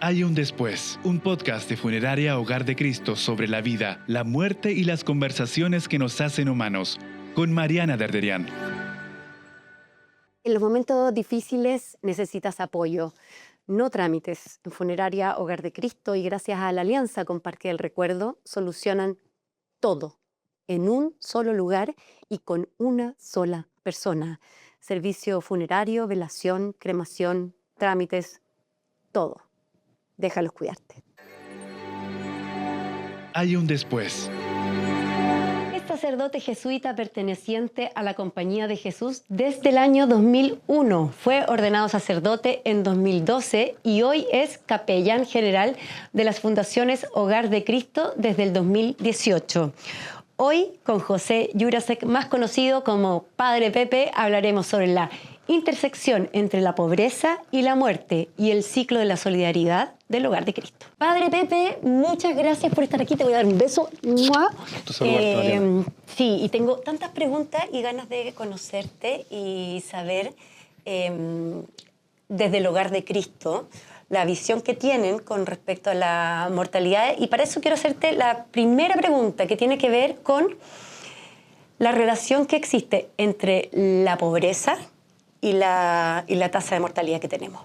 Hay un después, un podcast de Funeraria Hogar de Cristo sobre la vida, la muerte y las conversaciones que nos hacen humanos, con Mariana Derderian. En los momentos difíciles necesitas apoyo, no trámites. En Funeraria Hogar de Cristo y gracias a la alianza con Parque del Recuerdo solucionan todo en un solo lugar y con una sola persona. Servicio funerario, velación, cremación, trámites, todo. Déjalos cuidarte. Hay un después. Es sacerdote jesuita perteneciente a la Compañía de Jesús desde el año 2001. Fue ordenado sacerdote en 2012 y hoy es capellán general de las fundaciones Hogar de Cristo desde el 2018. Hoy, con José Jurasek, más conocido como Padre Pepe, hablaremos sobre la intersección entre la pobreza y la muerte y el ciclo de la solidaridad del Hogar de Cristo. Padre Pepe, muchas gracias por estar aquí. Te voy a dar un beso. Sí, y tengo tantas preguntas y ganas de conocerte y saber desde el Hogar de Cristo la visión que tienen con respecto a la mortalidad. Y para eso quiero hacerte la primera pregunta que tiene que ver con la relación que existe entre la pobreza y la tasa de mortalidad que tenemos.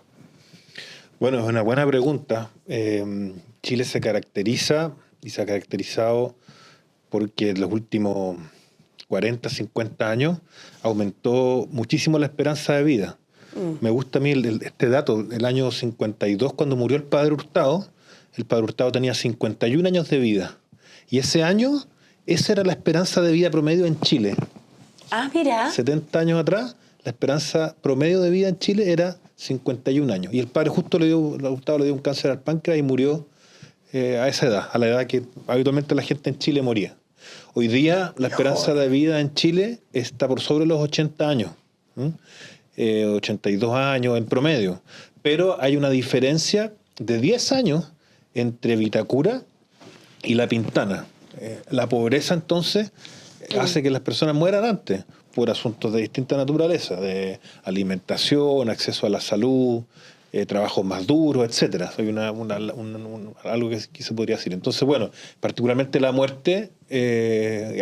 Bueno, es una buena pregunta. Chile se caracteriza y se ha caracterizado porque en los últimos 40, 50 años aumentó muchísimo la esperanza de vida. Me gusta a mí este dato, el año 52, cuando murió el padre Hurtado tenía 51 años de vida. Y ese año, esa era la esperanza de vida promedio en Chile. Ah, mira. 70 años atrás, la esperanza promedio de vida en Chile era 51 años. Y el padre justo Hurtado le dio un cáncer al páncreas y murió a esa edad, a la edad que habitualmente la gente en Chile moría. Hoy día la esperanza de vida en Chile está por sobre los 80 años. 82 años en promedio. Pero hay una diferencia de 10 años entre Vitacura y La Pintana. La pobreza, entonces, hace que las personas mueran antes por asuntos de distinta naturaleza, de alimentación, acceso a la salud, trabajos más duros, etcétera. Hay algo que se podría decir. Entonces, bueno, particularmente la muerte,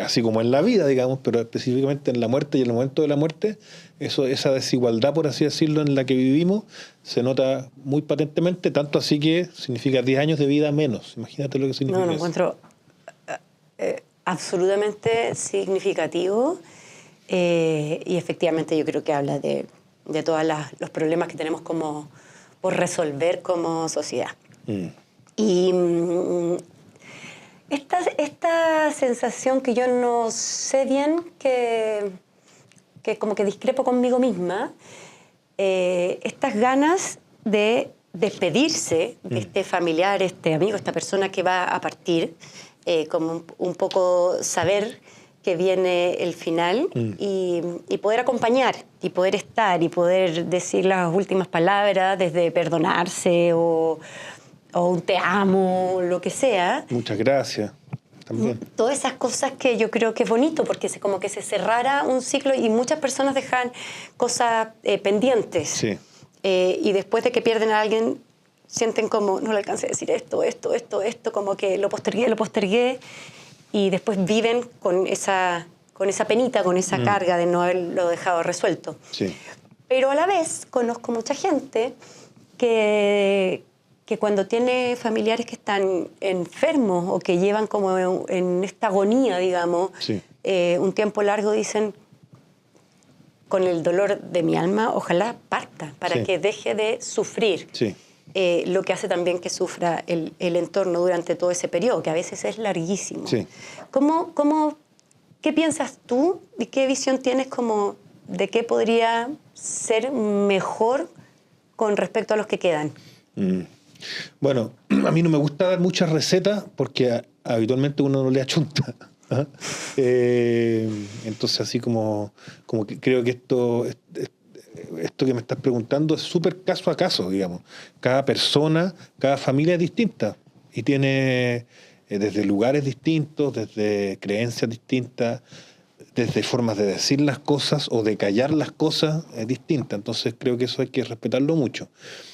así como en la vida, digamos, pero específicamente en la muerte y en el momento de la muerte, esa desigualdad, por así decirlo, en la que vivimos, se nota muy patentemente, tanto así que significa 10 años de vida menos. Imagínate lo que significa eso. No, lo encuentro absolutamente significativo y efectivamente yo creo que habla de todos los problemas que tenemos como por resolver como sociedad. Y esta sensación que yo no sé bien, que como que discrepo conmigo misma, estas ganas de despedirse de este familiar, este amigo, esta persona que va a partir, como un poco saber que viene el final y poder acompañar y poder estar y poder decir las últimas palabras desde perdonarse o un te amo, lo que sea. Muchas gracias. También. Todas esas cosas que yo creo que es bonito porque como que se cerrara un ciclo y muchas personas dejan cosas pendientes. Sí. Y después de que pierden a alguien sienten como no le alcancé a decir esto, como que lo postergué. Y después viven con esa penita, con esa carga de no haberlo dejado resuelto. Sí. Pero a la vez conozco mucha gente que cuando tiene familiares que están enfermos o que llevan como en esta agonía, digamos, sí. Un tiempo largo, dicen, con el dolor de mi alma, ojalá parta para que deje de sufrir. Sí. Lo que hace también que sufra el entorno durante todo ese periodo, que a veces es larguísimo. Sí. ¿Qué piensas tú y qué visión tienes como de qué podría ser mejor con respecto a los que quedan? Bueno, a mí no me gusta dar muchas recetas porque habitualmente uno no le achunta. Entonces así como que creo que esto que me estás preguntando es súper caso a caso, digamos. Cada persona, cada familia es distinta y tiene desde lugares distintos, desde creencias distintas, desde formas de decir las cosas o de callar las cosas es distinta. Entonces creo que eso hay que respetarlo mucho.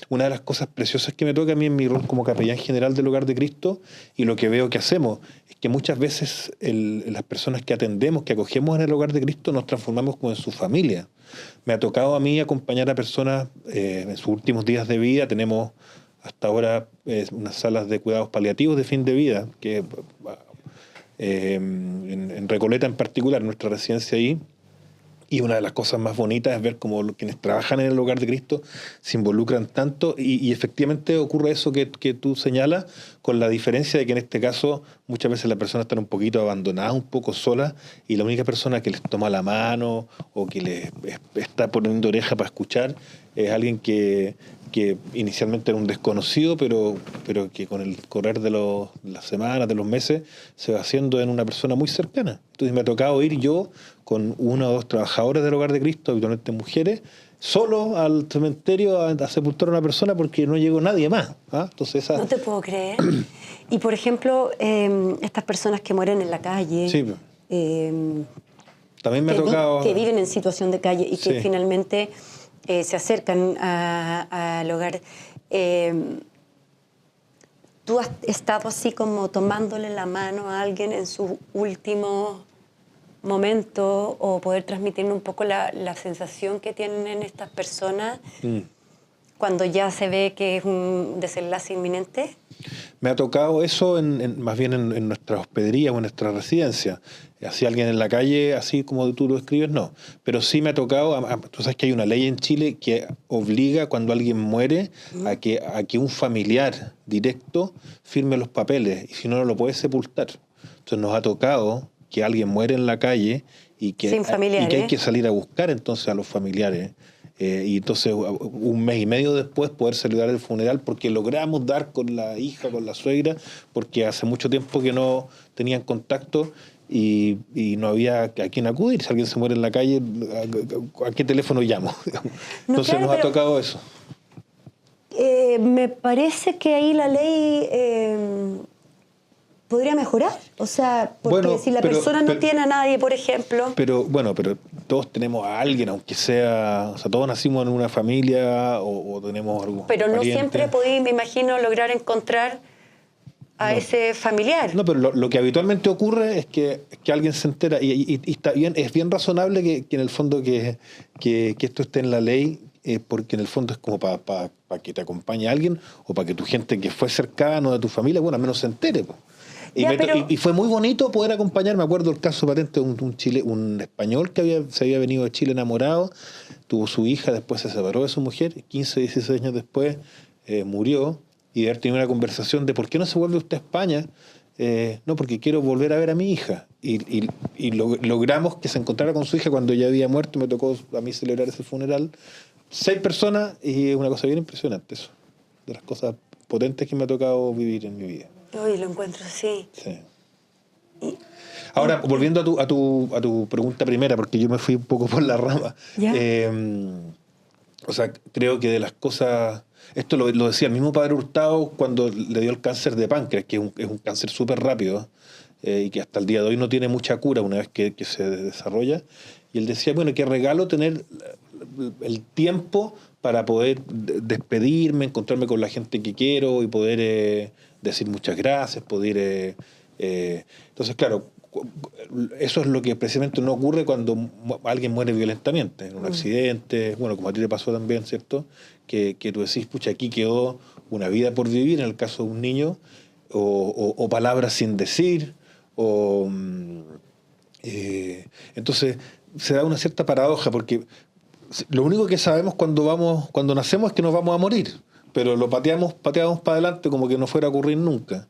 Una de las cosas preciosas que me toca a mí en mi rol como capellán general del Hogar de Cristo, y lo que veo que hacemos, es que muchas veces las personas que atendemos, que acogemos en el Hogar de Cristo, nos transformamos como en su familia. Me ha tocado a mí acompañar a personas en sus últimos días de vida. Tenemos hasta ahora unas salas de cuidados paliativos de fin de vida, que en Recoleta en particular, nuestra residencia ahí. Y una de las cosas más bonitas es ver cómo quienes trabajan en el Hogar de Cristo se involucran tanto y efectivamente ocurre eso que tú señalas, con la diferencia de que en este caso muchas veces las personas están un poquito abandonadas, un poco solas, y la única persona que les toma la mano o que les está poniendo oreja para escuchar es alguien que inicialmente era un desconocido, pero que con el correr de las semanas, de los meses, se va haciendo en una persona muy cercana. Entonces me ha tocado ir yo con una o dos trabajadores del Hogar de Cristo, habitualmente mujeres, solo al cementerio a sepultar a una persona porque no llegó nadie más. ¿Ah? Entonces No te puedo creer. Y por ejemplo, estas personas que mueren en la calle, sí. También me ha tocado... que viven en situación de calle y que sí. finalmente se acercan al hogar. ¿Tú has estado así como tomándole la mano a alguien en su último momento o poder transmitirme un poco la sensación que tienen estas personas cuando ya se ve que es un desenlace inminente? Me ha tocado eso más bien en nuestra hospedería o en nuestra residencia. Así alguien en la calle, así como tú lo escribes, no. Pero sí me ha tocado, tú sabes que hay una ley en Chile que obliga cuando alguien muere a que un familiar directo firme los papeles, y si no, no lo puede sepultar. Entonces nos ha tocado que alguien muere en la calle y que hay que salir a buscar entonces a los familiares. Y entonces un mes y medio después poder celebrar el funeral porque logramos dar con la hija, con la suegra, porque hace mucho tiempo que no tenían contacto y no había a quién acudir. Si alguien se muere en la calle, ¿a qué teléfono llamo? Entonces nos ha tocado eso. Me parece que ahí la ley podría mejorar. O sea, porque si la persona no tiene a nadie, por ejemplo... Pero todos tenemos a alguien, aunque sea... O sea, todos nacimos en una familia o tenemos algún Pero no pariente. siempre podéis, me imagino, lograr encontrar a ese familiar. No, pero lo que habitualmente ocurre es que alguien se entera y está bien, es bien razonable que en el fondo que esto esté en la ley, porque en el fondo es como para que te acompañe alguien o para que tu gente que fue cercano de tu familia, bueno, al menos se entere, pues. Y fue muy bonito poder acompañar. Me acuerdo el caso patente de un español que se había venido de Chile enamorado, tuvo su hija, después se separó de su mujer, 15, 16 años después murió, y de haber tenido una conversación de ¿por qué no se vuelve usted a España? No, porque quiero volver a ver a mi hija. Y logramos que se encontrara con su hija cuando ya había muerto. Me tocó a mí celebrar ese funeral. 6 personas, y es una cosa bien impresionante eso. De las cosas potentes que me ha tocado vivir en mi vida. Hoy lo encuentro así. Sí. Ahora, volviendo a tu pregunta primera, porque yo me fui un poco por la rama. O sea, creo que de las cosas... Esto lo decía el mismo padre Hurtado cuando le dio el cáncer de páncreas, que es un cáncer súper rápido y que hasta el día de hoy no tiene mucha cura una vez que se desarrolla. Y él decía, bueno, qué regalo tener el tiempo para poder despedirme, encontrarme con la gente que quiero y poder decir muchas gracias, poder... Entonces, claro, eso es lo que precisamente no ocurre cuando alguien muere violentamente, en un accidente, bueno, como a ti te pasó también, ¿cierto? Que tú decís, pucha, aquí quedó una vida por vivir, en el caso de un niño, o palabras sin decir, entonces se da una cierta paradoja, porque lo único que sabemos cuando nacemos es que nos vamos a morir, pero lo pateamos para adelante como que no fuera a ocurrir nunca.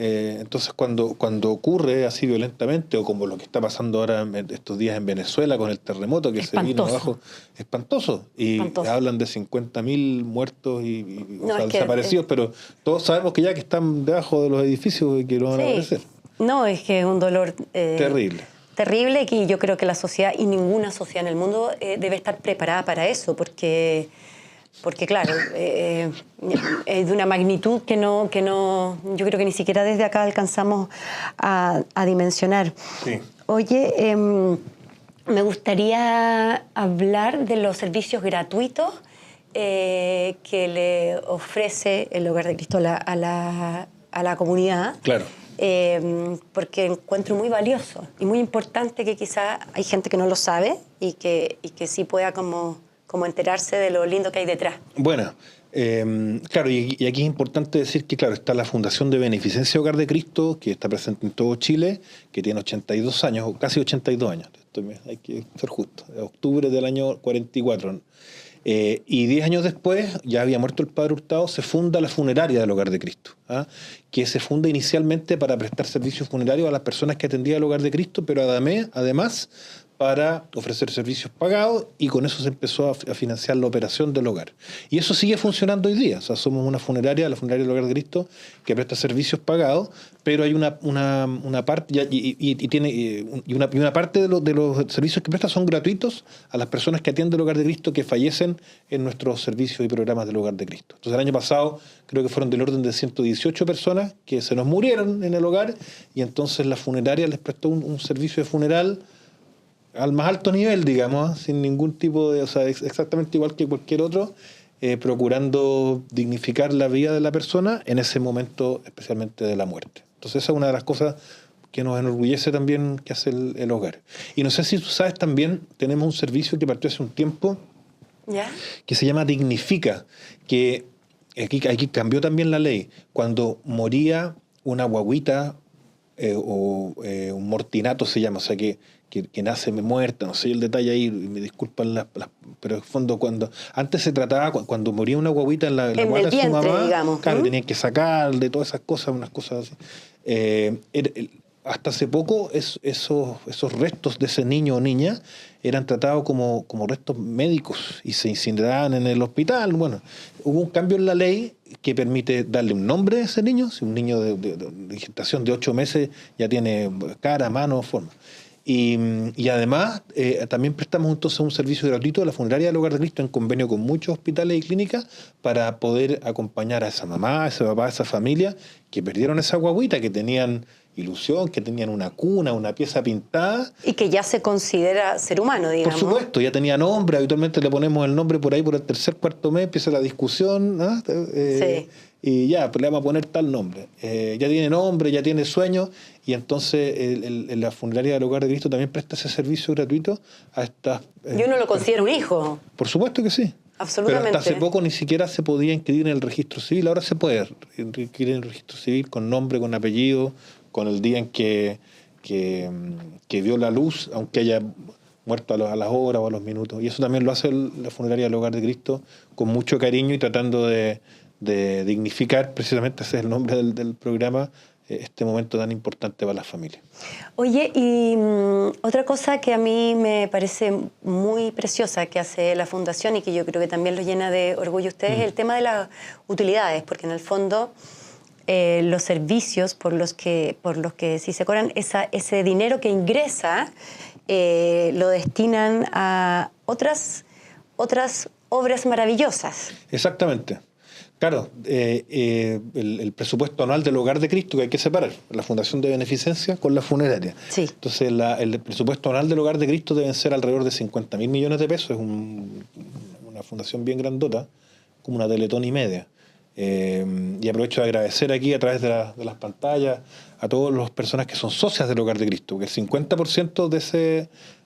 Entonces cuando ocurre así violentamente, o como lo que está pasando ahora estos días en Venezuela con el terremoto que se vino abajo, espantoso. Hablan de 50.000 muertos y desaparecidos, pero todos sabemos que están debajo de los edificios y que no van a aparecer. No, es que es un dolor terrible. Terrible, que yo creo que la sociedad, y ninguna sociedad en el mundo debe estar preparada para eso, porque claro, es de una magnitud que no, yo creo que ni siquiera desde acá alcanzamos a dimensionar. Sí. Oye, me gustaría hablar de los servicios gratuitos que le ofrece el Hogar de Cristo a la comunidad. Claro. Porque encuentro muy valioso y muy importante que quizá hay gente que no lo sabe y que sí pueda como enterarse de lo lindo que hay detrás. Bueno, claro, y aquí es importante decir que, claro, está la Fundación de Beneficencia Hogar de Cristo, que está presente en todo Chile, que tiene 82 años, o casi 82 años. Hay que ser justo. Octubre del año 44. Y 10 años después, ya había muerto el padre Hurtado, se funda la funeraria del Hogar de Cristo, que se funda inicialmente para prestar servicios funerarios a las personas que atendía el Hogar de Cristo, pero además para ofrecer servicios pagados, y con eso se empezó a financiar la operación del hogar. Y eso sigue funcionando hoy día. O sea, somos una funeraria, la funeraria del Hogar de Cristo, que presta servicios pagados, pero hay una parte una parte de los servicios que presta son gratuitos a las personas que atienden el Hogar de Cristo que fallecen en nuestros servicios y programas del Hogar de Cristo. Entonces, el año pasado creo que fueron del orden de 118 personas que se nos murieron en el hogar, y entonces la funeraria les prestó un servicio de funeral al más alto nivel, digamos, sin ningún tipo de... O sea, exactamente igual que cualquier otro, procurando dignificar la vida de la persona en ese momento, especialmente de la muerte. Entonces esa es una de las cosas que nos enorgullece también que hace el hogar. Y no sé si tú sabes también, tenemos un servicio que partió hace un tiempo, ¿ya?, que se llama Dignifica, que aquí cambió también la ley. Cuando moría una guaguita o un mortinato se llama, o sea que nace muerta, no sé el detalle ahí, me disculpan pero en el fondo antes se trataba cuando moría una guaguita en la guata de su mamá, digamos, claro, tenían que sacarle todas esas cosas, unas cosas así. Hasta hace poco esos restos de ese niño o niña eran tratados como restos médicos y se incineraban en el hospital. Bueno, hubo un cambio en la ley que permite darle un nombre a ese niño. Si un niño de gestación de 8 meses ya tiene cara, mano, forma. Y además también prestamos entonces un servicio gratuito de la funeraria del Hogar de Cristo en convenio con muchos hospitales y clínicas para poder acompañar a esa mamá, a ese papá, a esa familia que perdieron esa guaguita, que tenían ilusión, que tenían una cuna, una pieza pintada. Y que ya se considera ser humano, digamos. Por supuesto, ya tenía nombre, habitualmente le ponemos el nombre por ahí por el tercer, cuarto mes, empieza la discusión, Sí. Y ya, pues le vamos a poner tal nombre. Ya tiene nombre, ya tiene sueño, y entonces la funeraria del Hogar de Cristo también presta ese servicio gratuito a estas... Y uno lo considera un hijo. Por supuesto que sí. Absolutamente. Pero hasta hace poco ni siquiera se podía inscribir en el registro civil, ahora se puede inscribir en el registro civil con nombre, con apellido, con el día en que vio la luz, aunque haya muerto a las horas o a los minutos. Y eso también lo hace la funeraria del Hogar de Cristo con mucho cariño y tratando de dignificar, precisamente ese es el nombre del programa, este momento tan importante para las familias. Oye, y otra cosa que a mí me parece muy preciosa que hace la Fundación y que yo creo que también lo llena de orgullo a ustedes es el tema de las utilidades, porque en el fondo los servicios por los que sí se cobran, ese dinero que ingresa lo destinan a otras obras maravillosas. Exactamente. Claro, el presupuesto anual del Hogar de Cristo, que hay que separar, la Fundación de Beneficencia con la funeraria. Sí. Entonces, el presupuesto anual del Hogar de Cristo deben ser alrededor de 50.000 millones de pesos. Es una fundación bien grandota, como una Teletón y media. Y aprovecho de agradecer aquí a través de las pantallas a todas las personas que son socias del Hogar de Cristo, porque el 50%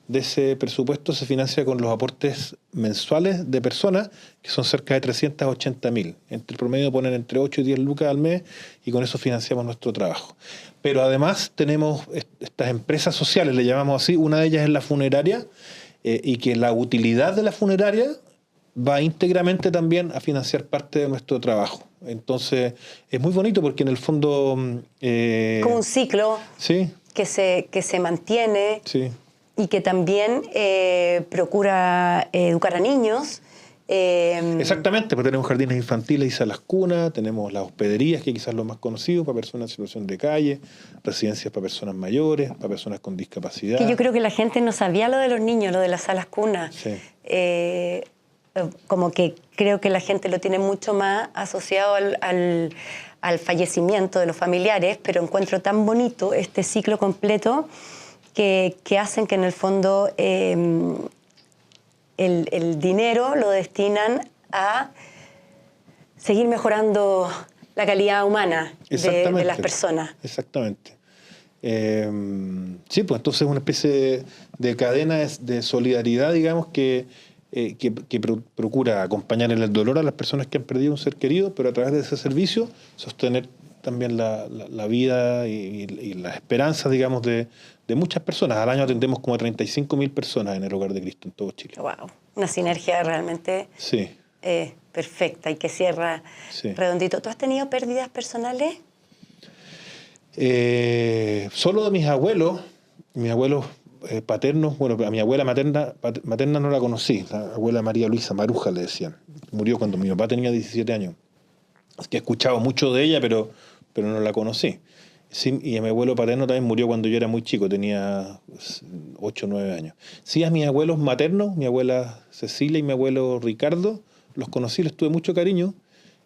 de ese presupuesto se financia con los aportes mensuales de personas, que son cerca de 380.000. Entre el promedio ponen entre 8 y 10 lucas al mes, y con eso financiamos nuestro trabajo. Pero además tenemos estas empresas sociales, le llamamos así, una de ellas es la funeraria, y que la utilidad de la funeraria va íntegramente también a financiar parte de nuestro trabajo. Entonces, es muy bonito porque en el fondo... como un ciclo, sí, que se mantiene, sí, y que también procura educar a niños. Exactamente, porque tenemos jardines infantiles y salas cunas, tenemos las hospederías, que quizás es lo más conocido, para personas en situación de calle, residencias para personas mayores, para personas con discapacidad. Que yo creo que la gente no sabía lo de los niños, lo de las salas cunas. Sí. Como que creo que la gente lo tiene mucho más asociado al fallecimiento de los familiares, pero encuentro tan bonito este ciclo completo que hacen que en el fondo el dinero lo destinan a seguir mejorando la calidad humana de las personas. Exactamente. Sí, pues entonces es una especie de cadena de solidaridad, digamos, que procura acompañar en el dolor a las personas que han perdido un ser querido, pero a través de ese servicio sostener también la vida y las esperanzas, digamos, de muchas personas. Al año atendemos como a 35.000 personas en el Hogar de Cristo en todo Chile. Wow, una sinergia realmente perfecta y que cierra redondito. ¿Tú has tenido pérdidas personales? Solo de mis abuelos paternos. Bueno, a mi abuela materna no la conocí, la abuela María Luisa Maruja le decían. Murió cuando mi papá tenía 17 años. Así que he escuchado mucho de ella, pero no la conocí. Sí, y a mi abuelo paterno también murió cuando yo era muy chico, tenía 8 o 9 años. Sí, a mis abuelos maternos, mi abuela Cecilia y mi abuelo Ricardo, los conocí, les tuve mucho cariño.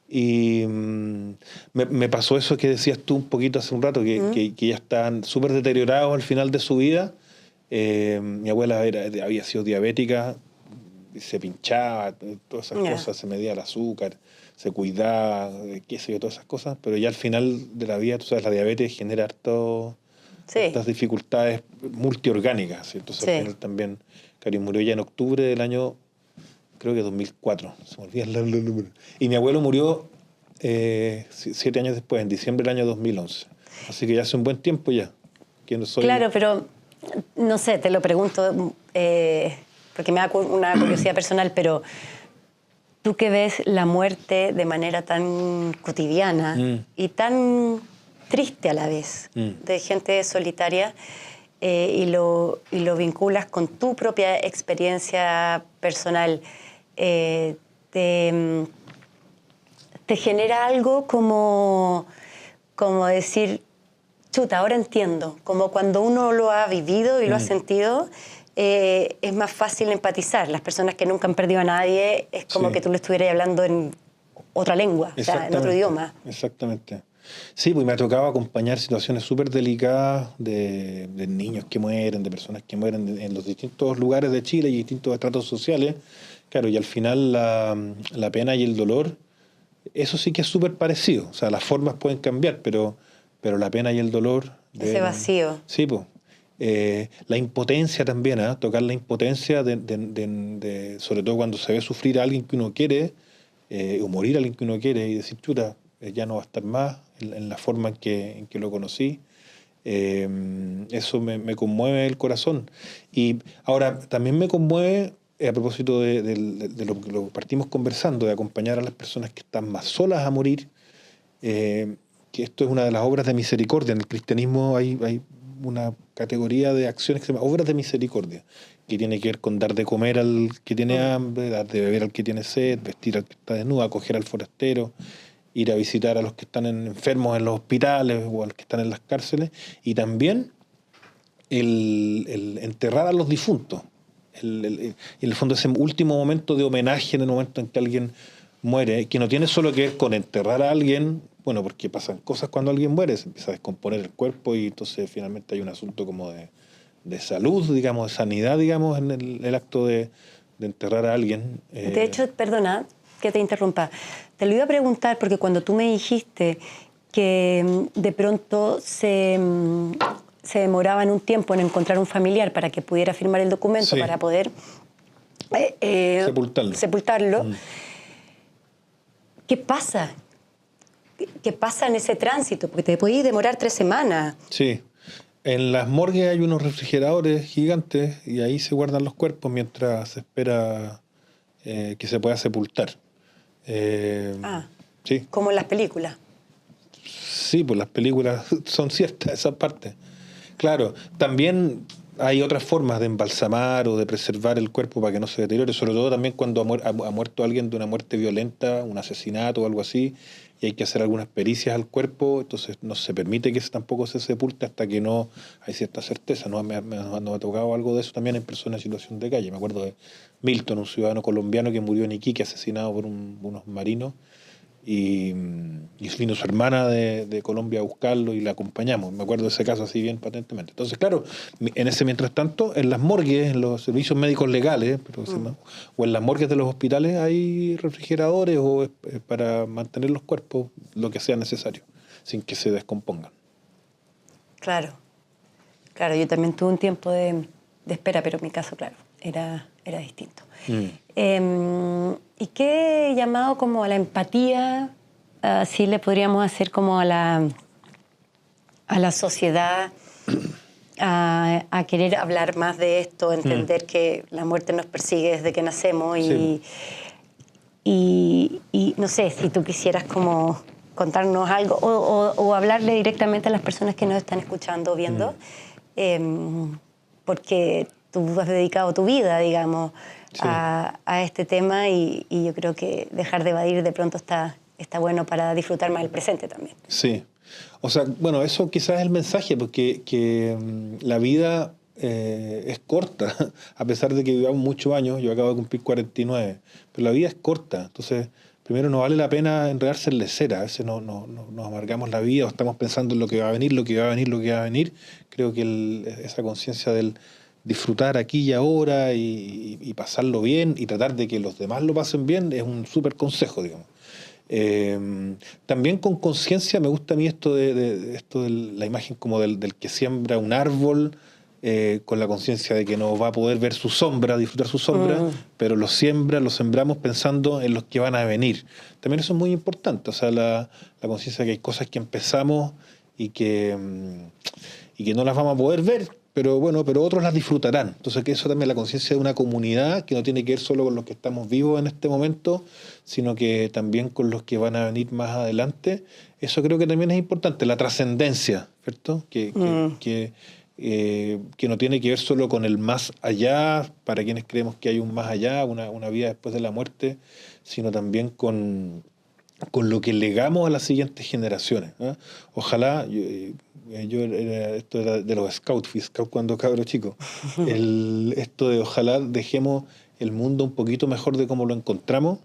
Y me pasó eso que decías tú un poquito hace un rato, que ya estaban súper deteriorados al final de su vida. Mi abuela había sido diabética, se pinchaba, todas esas cosas, se medía el azúcar, se cuidaba, qué sé yo, todas esas cosas, pero ya al final de la vida, tú sabes, la diabetes genera estas dificultades multiorgánicas, ¿sí? Entonces al final también, Cari murió ya en octubre del año, creo que 2004, se me olvidan los números. Y mi abuelo murió 7 años después, en diciembre del año 2011. Así que ya hace un buen tiempo ya. Claro, pero no sé, te lo pregunto porque me da una curiosidad personal, pero tú que ves la muerte de manera tan cotidiana y tan triste a la vez, de gente solitaria, y lo vinculas con tu propia experiencia personal, te genera algo como decir, chuta, ahora entiendo, como cuando uno lo ha vivido y lo ha sentido, es más fácil empatizar. Las personas que nunca han perdido a nadie, es como que tú le estuvieras hablando en otra lengua, o sea, en otro idioma. Exactamente. Sí, pues me ha tocado acompañar situaciones súper delicadas de niños que mueren, de personas que mueren en los distintos lugares de Chile y distintos estratos sociales. Claro, y al final la pena y el dolor, eso sí que es súper parecido. O sea, las formas pueden cambiar, pero la pena y el dolor... Ese vacío. Sí, pues. La impotencia también, tocar la impotencia, sobre todo cuando se ve sufrir a alguien que uno quiere, o morir a alguien que uno quiere, y decir, chuta, ya no va a estar más en la forma en que lo conocí. Eso me conmueve el corazón. Y ahora, también me conmueve, a propósito de lo que lo partimos conversando, de acompañar a las personas que están más solas a morir, que esto es una de las obras de misericordia. En el cristianismo hay una categoría de acciones que se llama obras de misericordia, que tiene que ver con dar de comer al que tiene hambre, dar de beber al que tiene sed, vestir al que está desnudo, acoger al forastero, ir a visitar a los que están enfermos en los hospitales o a los que están en las cárceles, y también el enterrar a los difuntos. En el fondo, ese último momento de homenaje, en el momento en que alguien muere, que no tiene solo que ver con enterrar a alguien, bueno, porque pasan cosas cuando alguien muere, se empieza a descomponer el cuerpo y entonces finalmente hay un asunto como de salud, digamos, de sanidad, digamos, en el acto de enterrar a alguien. De hecho, perdona que te interrumpa, te lo iba a preguntar porque cuando tú me dijiste que de pronto se demoraban un tiempo en encontrar un familiar para que pudiera firmar el documento, para poder sepultarlo. ¿Qué pasa? ¿Qué pasa en ese tránsito? Porque te podías demorar 3 semanas. Sí. En las morgues hay unos refrigeradores gigantes y ahí se guardan los cuerpos mientras se espera que se pueda sepultar. Sí. Como en las películas. Sí, pues las películas son ciertas, esas partes. Claro, también hay otras formas de embalsamar o de preservar el cuerpo para que no se deteriore, sobre todo también cuando ha muerto alguien de una muerte violenta, un asesinato o algo así, y hay que hacer algunas pericias al cuerpo, entonces no se permite que tampoco se sepulte hasta que no hay cierta certeza. ¿No? Me ha tocado algo de eso también en personas en situación de calle. Me acuerdo de Milton, un ciudadano colombiano que murió en Iquique, asesinado por unos marinos, y vino su hermana de Colombia a buscarlo y la acompañamos. Me acuerdo de ese caso así bien patentemente. Entonces, claro, en ese mientras tanto, en las morgues, en los servicios médicos legales, o en las morgues de los hospitales hay refrigeradores para mantener los cuerpos lo que sea necesario, sin que se descompongan. Claro, yo también tuve un tiempo de espera, pero en mi caso, claro, era distinto. ¿Y qué llamado como a la empatía sí le podríamos hacer como a la sociedad a querer hablar más de esto, entender que la muerte nos persigue desde que nacemos y no sé, si tú quisieras como contarnos algo o hablarle directamente a las personas que nos están escuchando o viendo, porque tú has dedicado tu vida, digamos, a este tema y yo creo que dejar de evadir de pronto está bueno para disfrutar más el presente también. Sí. O sea, bueno, eso quizás es el mensaje, porque la vida es corta, a pesar de que vivamos muchos años. Yo acabo de cumplir 49, pero la vida es corta. Entonces, primero, no vale la pena enredarse en lecera. A veces nos amargamos la vida o estamos pensando en lo que va a venir, lo que va a venir, lo que va a venir. Creo que esa conciencia del disfrutar aquí y ahora y pasarlo bien y tratar de que los demás lo pasen bien es un súper consejo, digamos. También con conciencia me gusta a mí esto de la imagen como del que siembra un árbol con la conciencia de que no va a poder ver su sombra, disfrutar su sombra, pero lo sembramos pensando en los que van a venir. También eso es muy importante, o sea, la conciencia de que hay cosas que empezamos y que no las vamos a poder ver, pero otros las disfrutarán. Entonces, que eso también es la conciencia de una comunidad que no tiene que ver solo con los que estamos vivos en este momento, sino que también con los que van a venir más adelante. Eso creo que también es importante, la trascendencia, ¿cierto? Que no tiene que ver solo con el más allá, para quienes creemos que hay un más allá, una vida después de la muerte, sino también con lo que legamos a las siguientes generaciones, ¿eh? Ojalá, esto era de los scouts, fui scout cuando cabro chico, esto de ojalá dejemos el mundo un poquito mejor de cómo lo encontramos.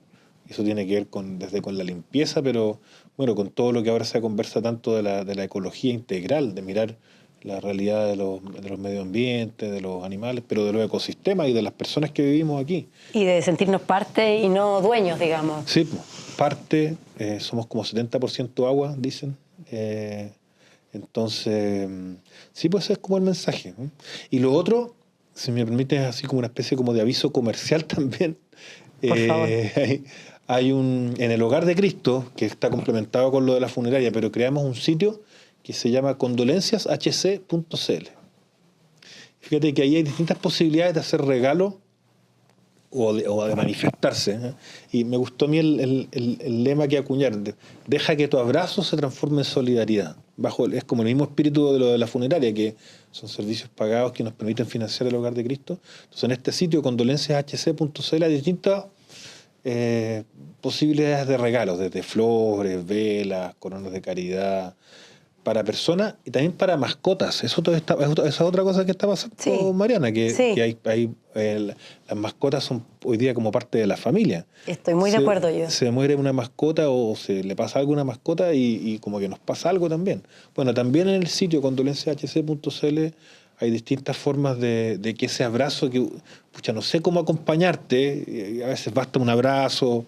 Eso tiene que ver desde con la limpieza, pero bueno, con todo lo que ahora se conversa tanto de la ecología integral, de mirar la realidad de los medio ambientes, de los animales, pero de los ecosistemas y de las personas que vivimos aquí. Y de sentirnos parte y no dueños, digamos. Sí, parte, somos como 70% agua, dicen. Entonces, sí, pues ese es como el mensaje, ¿no? Y lo otro, si me permite, es así como una especie como de aviso comercial también. Por favor. Hay en el Hogar de Cristo, que está complementado con lo de la funeraria, pero creamos un sitio que se llama condolenciashc.cl. Fíjate que ahí hay distintas posibilidades de hacer regalos o de manifestarse, ¿eh? Y me gustó a mí el lema que acuñaron: deja que tu abrazo se transforme en solidaridad. Es como el mismo espíritu de lo de la funeraria, que son servicios pagados que nos permiten financiar el Hogar de Cristo. Entonces, en este sitio, condolenciashc.cl, hay distintas posibilidades de regalos, desde flores, velas, coronas de caridad, para personas y también para mascotas. Esa es otra cosa que está pasando, sí, Mariana, que las mascotas son hoy día como parte de la familia. Estoy muy de acuerdo yo. Se muere una mascota o se le pasa algo a una mascota y como que nos pasa algo también. Bueno, también en el sitio condolenciashc.cl hay distintas formas de que ese abrazo, que no sé cómo acompañarte, a veces basta un abrazo,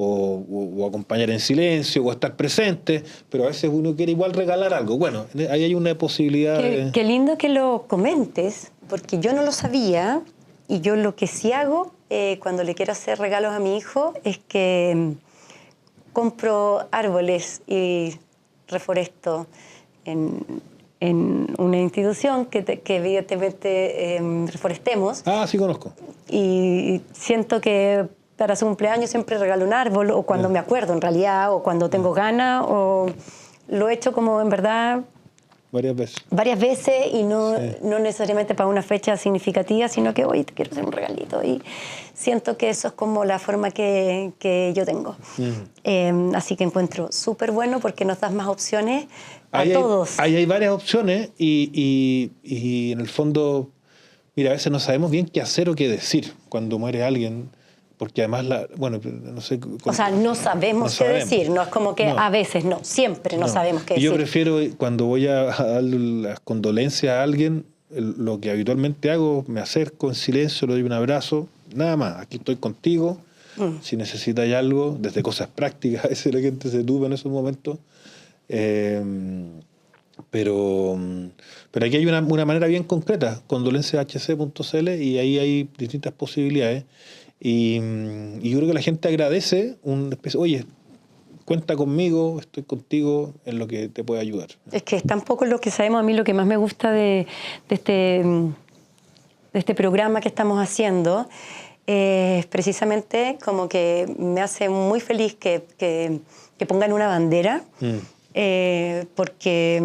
o acompañar en silencio, o estar presente, pero a veces uno quiere igual regalar algo. Bueno, ahí hay una posibilidad. Qué lindo que lo comentes, porque yo no lo sabía, y yo lo que sí hago cuando le quiero hacer regalos a mi hijo es que compro árboles y reforesto en una institución que evidentemente reforestemos. Ah, sí conozco. Y siento que para su cumpleaños siempre regalo un árbol, o cuando me acuerdo en realidad, o cuando tengo ganas, o lo he hecho como en verdad varias veces y no necesariamente para una fecha significativa, sino que hoy te quiero hacer un regalito, y siento que eso es como la forma que yo tengo. Así que encuentro súper bueno porque nos das más opciones a todos. Hay varias opciones y en el fondo, mira, a veces no sabemos bien qué hacer o qué decir cuando muere alguien. porque además, no sé... O sea, no sabemos qué decir, no es como que a veces, no, siempre no sabemos qué decir. Yo prefiero, cuando voy a darle las condolencias a alguien, lo que habitualmente hago, me acerco en silencio, le doy un abrazo, nada más, aquí estoy contigo, si necesitas algo, desde cosas prácticas, a veces la gente se tupa en esos momentos, pero aquí hay una manera bien concreta, condolenciashc.cl, y ahí hay distintas posibilidades. Y yo creo que la gente agradece oye, cuenta conmigo, estoy contigo en lo que te pueda ayudar. Es que es tan poco lo que sabemos. A mí lo que más me gusta de este programa que estamos haciendo es precisamente como que me hace muy feliz que pongan una bandera, porque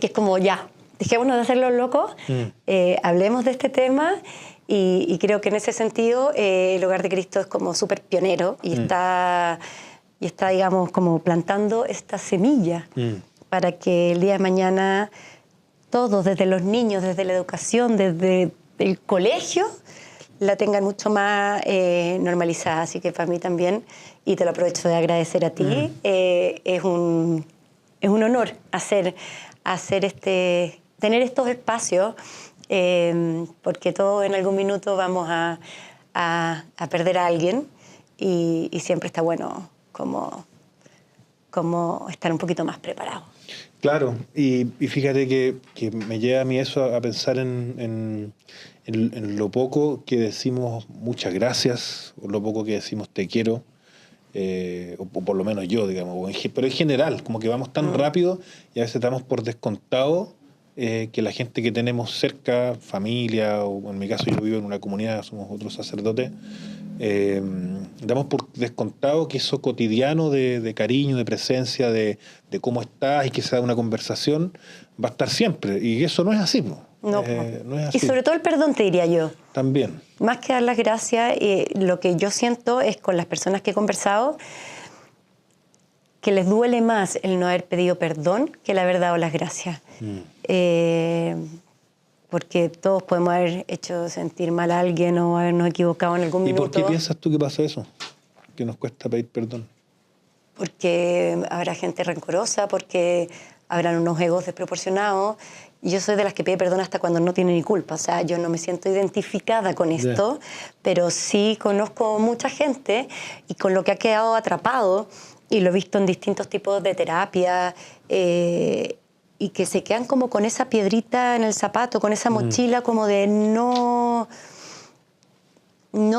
es como ya, dejémonos de hacerlo locos, hablemos de este tema. Y creo que en ese sentido el Hogar de Cristo es como súper pionero y está, digamos, como plantando esta semilla para que el día de mañana todos, desde los niños, desde la educación, desde el colegio, la tengan mucho más normalizada. Así que para mí también, y te lo aprovecho de agradecer a ti, es un honor tener estos espacios, porque todos en algún minuto vamos a perder a alguien y siempre está bueno como estar un poquito más preparado. Claro, y fíjate que me lleva a mí eso a pensar en lo poco que decimos muchas gracias, o lo poco que decimos te quiero, o por lo menos yo, digamos, pero en general, como que vamos tan rápido y a veces damos por descontado que la gente que tenemos cerca, familia, o en mi caso yo vivo en una comunidad, somos otros sacerdotes, damos por descontado que eso cotidiano de cariño, de presencia, de cómo estás y que se da una conversación, va a estar siempre. Y eso no es así, ¿no? No, No es así. Y sobre todo el perdón, te diría yo. También. Más que dar las gracias, lo que yo siento es con las personas que he conversado, que les duele más el no haber pedido perdón que el haber dado las gracias. Porque todos podemos haber hecho sentir mal a alguien o habernos equivocado en algún minuto. ¿Y por qué piensas tú que pasa eso? Que nos cuesta pedir perdón. Porque habrá gente rencorosa, porque habrán unos egos desproporcionados. Y yo soy de las que pide perdón hasta cuando no tiene ni culpa. O sea, yo no me siento identificada con esto, pero sí conozco mucha gente y con lo que ha quedado atrapado, y lo he visto en distintos tipos de terapia, y que se quedan como con esa piedrita en el zapato, con esa mochila como de no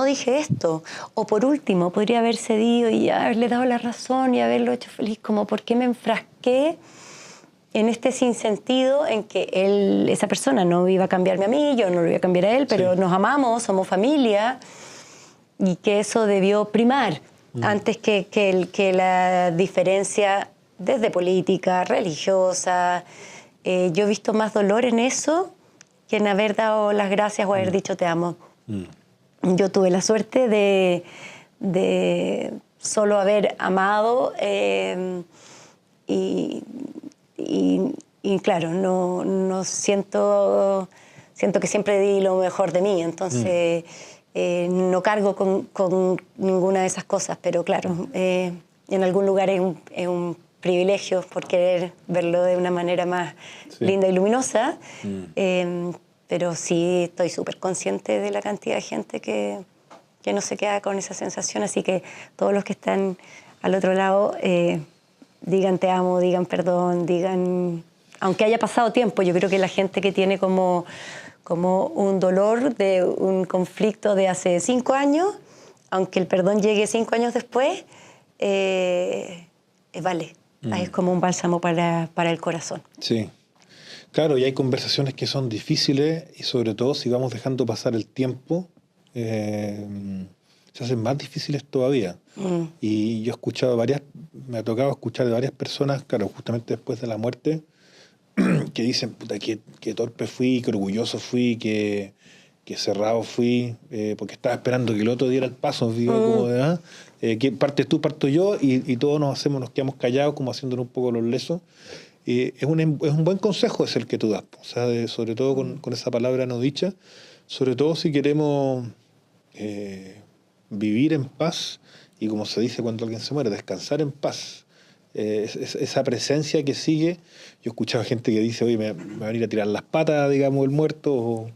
dije esto. O por último, podría haber cedido y haberle dado la razón y haberlo hecho feliz. Como, ¿por qué me enfrasqué en este sinsentido en que esa persona no iba a cambiarme a mí, yo no lo iba a cambiar a él, pero nos amamos, somos familia, y que eso debió primar antes que la diferencia desde política, religiosa? Yo he visto más dolor en eso que en haber dado las gracias o haber dicho te amo. Yo tuve la suerte de solo haber amado, y claro, no siento que siempre di lo mejor de mí, entonces no cargo con ninguna de esas cosas, pero claro, en algún lugar es un privilegio por querer verlo de una manera más linda y luminosa, pero sí estoy súper consciente de la cantidad de gente que no se queda con esa sensación, así que todos los que están al otro lado, digan te amo, digan perdón, digan, aunque haya pasado tiempo. Yo creo que la gente que tiene como un dolor de un conflicto de hace 5 años, aunque el perdón llegue 5 años después, vale. Es como un bálsamo para el corazón. Sí. Claro, y hay conversaciones que son difíciles y sobre todo si vamos dejando pasar el tiempo, se hacen más difíciles todavía. Y yo he escuchado me ha tocado escuchar de varias personas, claro, justamente después de la muerte, que dicen, puta, qué torpe fui, qué orgulloso fui, qué cerrado fui, porque estaba esperando que el otro diera el paso, digo, como de, que partes tú, parto yo, y todos nos quedamos callados, como haciéndonos un poco los lesos. Es un buen consejo es el que tú das, o sea, sobre todo con esa palabra no dicha, sobre todo si queremos vivir en paz y, como se dice cuando alguien se muere, descansar en paz. Esa presencia que sigue. Yo he escuchado gente que dice, oye, me va a venir a tirar las patas, digamos, el muerto,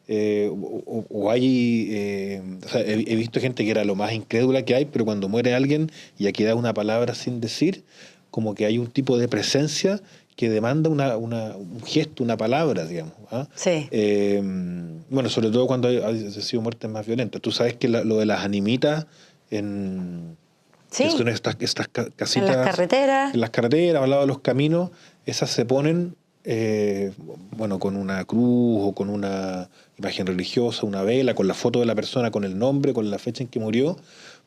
o hay, o sea, he visto gente que era lo más incrédula que hay, pero cuando muere alguien y aquí da una palabra sin decir, como que hay un tipo de presencia que demanda un gesto, una palabra, digamos. ¿Ah? Sí. Bueno, sobre todo cuando han sido muertes más violentas. Tú sabes que lo de las animitas Sí. que son estas casitas En las carreteras. En las carreteras, al lado de los caminos, esas se ponen, bueno, con una cruz o con una imagen religiosa, una vela, con la foto de la persona, con el nombre, con la fecha en que murió,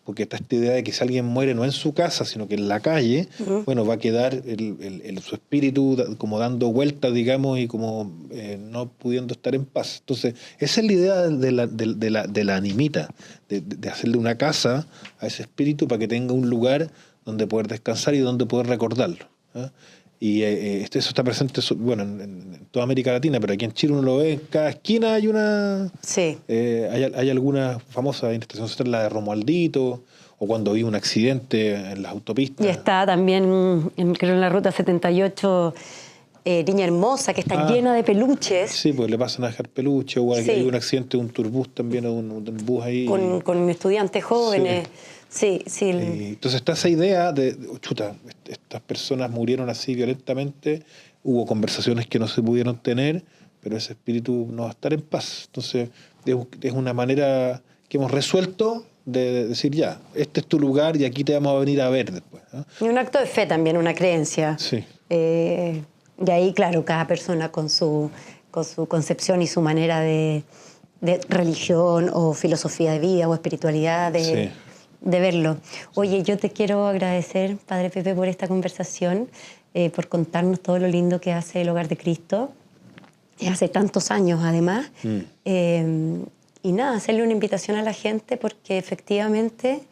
porque está esta idea de que si alguien muere no en su casa, sino que en la calle, bueno, va a quedar su espíritu como dando vueltas, digamos, y como no pudiendo estar en paz. Entonces, esa es la idea de la animita, de hacerle una casa a ese espíritu para que tenga un lugar donde poder descansar y donde poder recordarlo. ¿Ah? Y eso está presente, bueno, en toda América Latina, pero aquí en Chile uno lo ve, en cada esquina hay una... Sí. Hay algunas famosas en estación central, la de Romualdito, o cuando vi un accidente en las autopistas. Y está también, creo, en la ruta 78, Niña Hermosa, que está llena de peluches. Sí, pues le pasan a dejar peluche, o hay un accidente de un turbús también, o un bus ahí. Con estudiantes jóvenes. Sí. Entonces está esa idea de, chuta, estas personas murieron así violentamente, hubo conversaciones que no se pudieron tener, pero ese espíritu no va a estar en paz. Entonces es una manera que hemos resuelto de decir, ya, este es tu lugar y aquí te vamos a venir a ver después. ¿No? Y un acto de fe también, una creencia. Sí. Y ahí, claro, cada persona con su concepción y su manera de religión o filosofía de vida o espiritualidad de verlo. Oye, yo te quiero agradecer, Padre Pepe, por esta conversación, por contarnos todo lo lindo que hace el Hogar de Cristo, hace tantos años además. Y nada, hacerle una invitación a la gente porque efectivamente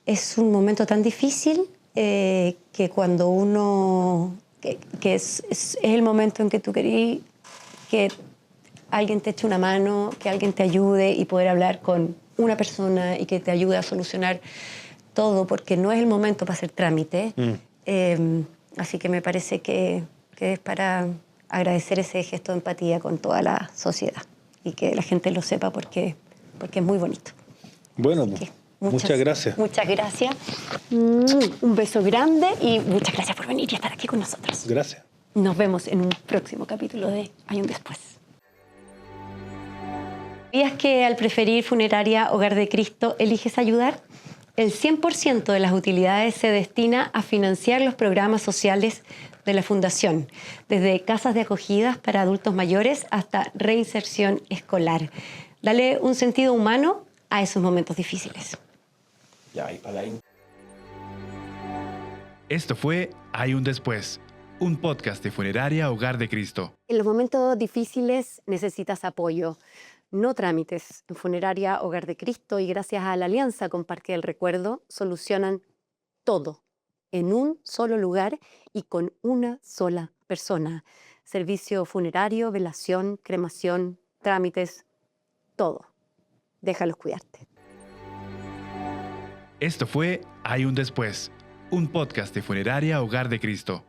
es un momento tan difícil que cuando uno... que es el momento en que tú querís que alguien te eche una mano, que alguien te ayude y poder hablar con una persona y que te ayude a solucionar todo, porque no es el momento para hacer trámite. Así que me parece que es para agradecer ese gesto de empatía con toda la sociedad y que la gente lo sepa porque es muy bonito. Bueno, muchas gracias. Muchas gracias. Un beso grande y muchas gracias por venir y estar aquí con nosotros. Gracias. Nos vemos en un próximo capítulo de Hay un Después. ¿Sabías que al preferir Funeraria Hogar de Cristo eliges ayudar? El 100% de las utilidades se destina a financiar los programas sociales de la Fundación, desde casas de acogidas para adultos mayores hasta reinserción escolar. Dale un sentido humano a esos momentos difíciles. Esto fue Hay un Después, un podcast de Funeraria Hogar de Cristo. En los momentos difíciles necesitas apoyo, no trámites. En Funeraria Hogar de Cristo y gracias a la alianza con Parque del Recuerdo solucionan todo en un solo lugar y con una sola persona. Servicio funerario, velación, cremación, trámites, todo. Déjalos cuidarte. Esto fue Hay un Después, un podcast de Funeraria Hogar de Cristo.